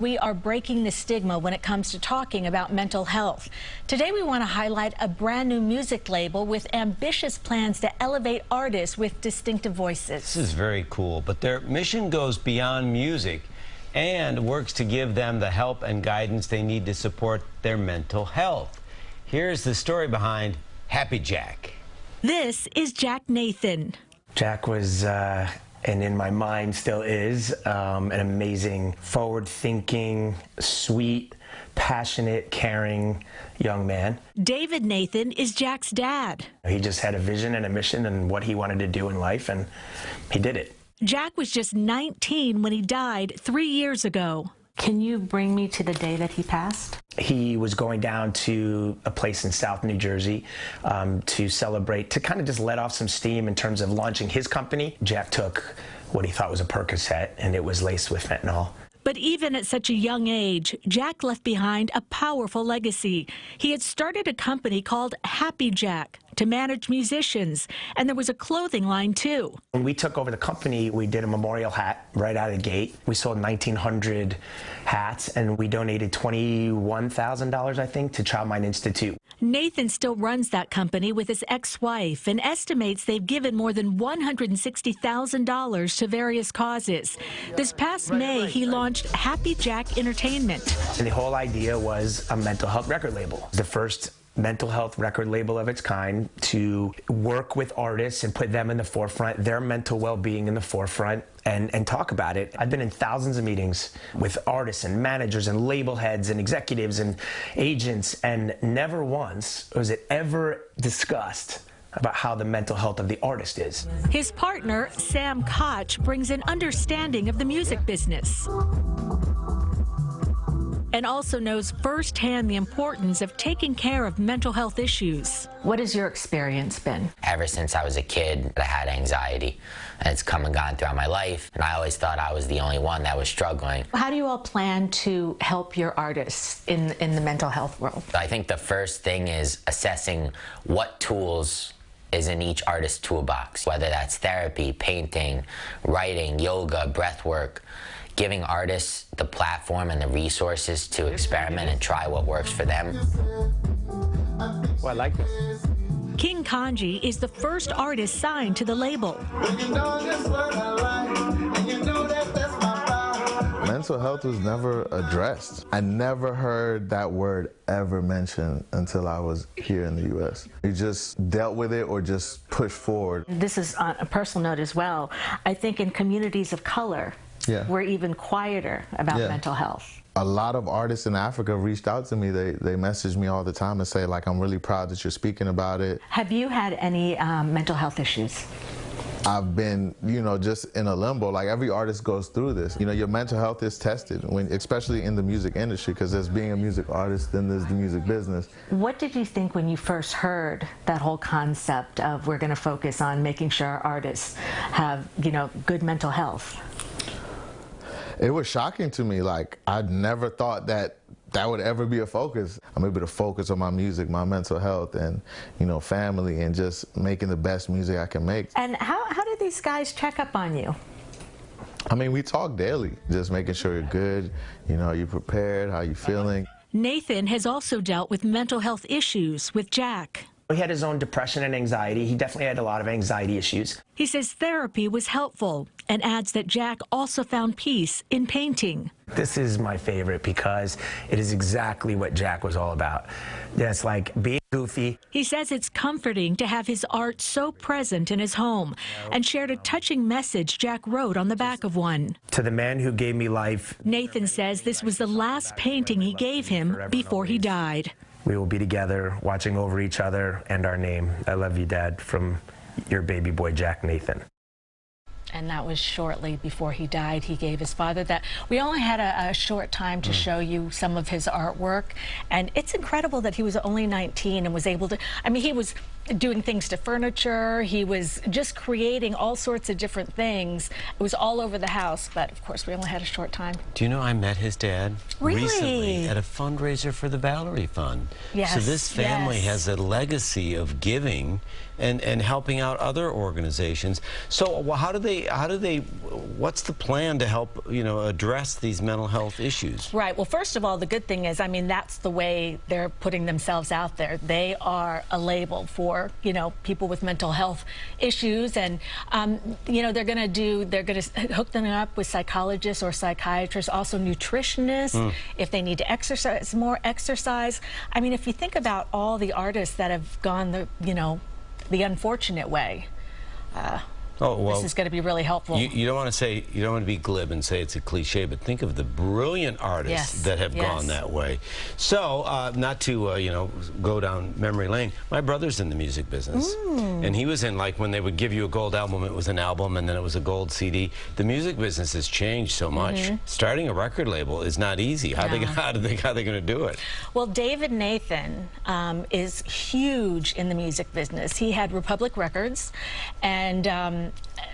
We are breaking the stigma when it comes to talking about mental health. Today we want to highlight a brand new music label with ambitious plans to elevate artists with distinctive voices. This is very cool, but their mission goes beyond music and works to give them the help and guidance they need to support their mental health. Here's the story behind Happy Jack. This is Jack Nathan. Jack was and in my mind still is, an amazing, forward-thinking, sweet, passionate, caring young man. David Nathan is Jack's dad. He just had a vision and a mission and what he wanted to do in life, and he did it. Jack was just 19 when he died 3 years ago. Can you bring me to the day that he passed? He was going down to a place in South New Jersey to celebrate, to kind of just let off some steam in terms of launching his company. Jack took what he thought was a Percocet, and it was laced with fentanyl. But even at such a young age, Jack left behind a powerful legacy. He had started a company called Happy Jack to manage musicians, and there was a clothing line too. When we took over the company, we did a memorial hat right out of the gate. We sold 1,900 hats, and we donated $21,000, I think, to Child Mind Institute. Nathan still runs that company with his ex-wife and estimates they've given more than $160,000 to various causes. This past May, he launched Happy Jack Entertainment. And the whole idea was a mental health record label. The first mental health record label of its kind to work with artists and put them in the forefront, their mental well-being in the forefront, and talk about it. I've been in thousands of meetings with artists and managers and label heads and executives and agents, and never once was it ever discussed about how the mental health of the artist is. His partner, Sam Koch, brings an understanding of the music business and also knows firsthand the importance of taking care of mental health issues. What has your experience been? Ever since I was a kid, I had anxiety, and it's come and gone throughout my life, and I always thought I was the only one that was struggling. How do you all plan to help your artists in the mental health world? I think the first thing is assessing what tools is in each artist's toolbox, whether that's therapy, painting, writing, yoga, breath work. Giving artists the platform and the resources to experiment and try what works for them. Oh, I like this. King Kanji is the first artist signed to the label. Mental health was never addressed. I never heard that word ever mentioned until I was here in the U.S. You just dealt with it or just pushed forward. This is on a personal note as well. I think in communities of color, we're even quieter about mental health. A lot of artists in Africa reached out to me. They message me all the time and say, like, I'm really proud that you're speaking about it. Have you had any mental health issues? I've been, just in a limbo. Like, every artist goes through this. Your mental health is tested, especially in the music industry, because there's being a music artist, then there's the music business. What did you think when you first heard that whole concept of we're going to focus on making sure our artists have, good mental health? It was shocking to me. Like, I never thought that would ever be a focus. I'm able to focus on my music, my mental health, and, family, and just making the best music I can make. And how do these guys check up on you? I mean, we talk daily, just making sure you're good, you're prepared, how you feeling. Nathan has also dealt with mental health issues with Jack. He had his own depression and anxiety. He definitely had a lot of anxiety issues. He says therapy was helpful and adds that Jack also found peace in painting. This is my favorite because it is exactly what Jack was all about. It's like being goofy. He says it's comforting to have his art so present in his home and shared a touching message Jack wrote on the back of one. To the man who gave me life. Nathan says this was the last painting he gave him before he died. We will be together, watching over each other and our name. I love you, Dad, from your baby boy, Jack Nathan. And that was shortly before he died. He gave his father that. We only had a short time to show you some of his artwork, and it's incredible that he was only 19 and was able to, I mean, he was doing things to furniture. He was just creating all sorts of different things. It was all over the house, but of course we only had a short time. Do you know I met his dad recently at a fundraiser for the Valerie Fund? Yes. So this family has a legacy of giving and helping out other organizations. So how do they, what's the plan to help, you know, address these mental health issues? Right. Well, first of all, the good thing is, I mean, that's the way they're putting themselves out there. They are a label for, you know, people with mental health issues, and you know, they're going to hook them up with psychologists or psychiatrists, also nutritionists, if they need to exercise, more exercise. I mean, if you think about all the artists that have gone the, you know, the unfortunate way, this is going to be really helpful. You don't want to say, you don't want to be glib and say it's a cliche, but think of the brilliant artists that have gone that way. So, not to, you know, go down memory lane, my brother's in the music business. And he was in, like, when they would give you a gold album, it was an album, and then it was a gold CD. The music business has changed so much. Starting a record label is not easy. How are they going to do it? Well, David Nathan is huge in the music business. He had Republic Records, and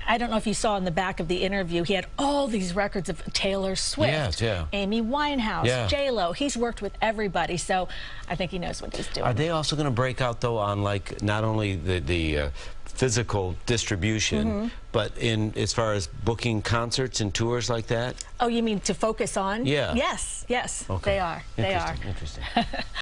I don't know if you saw in the back of the interview, he had all these records of Taylor Swift, Amy Winehouse, J-Lo. He's worked with everybody, so I think he knows what he's doing. Are they also going to break out, though, on, like, not only the physical distribution, but in as far as booking concerts and tours like that? Oh, you mean to focus on? Yeah. Yes, yes, Okay. they are. They are. Interesting.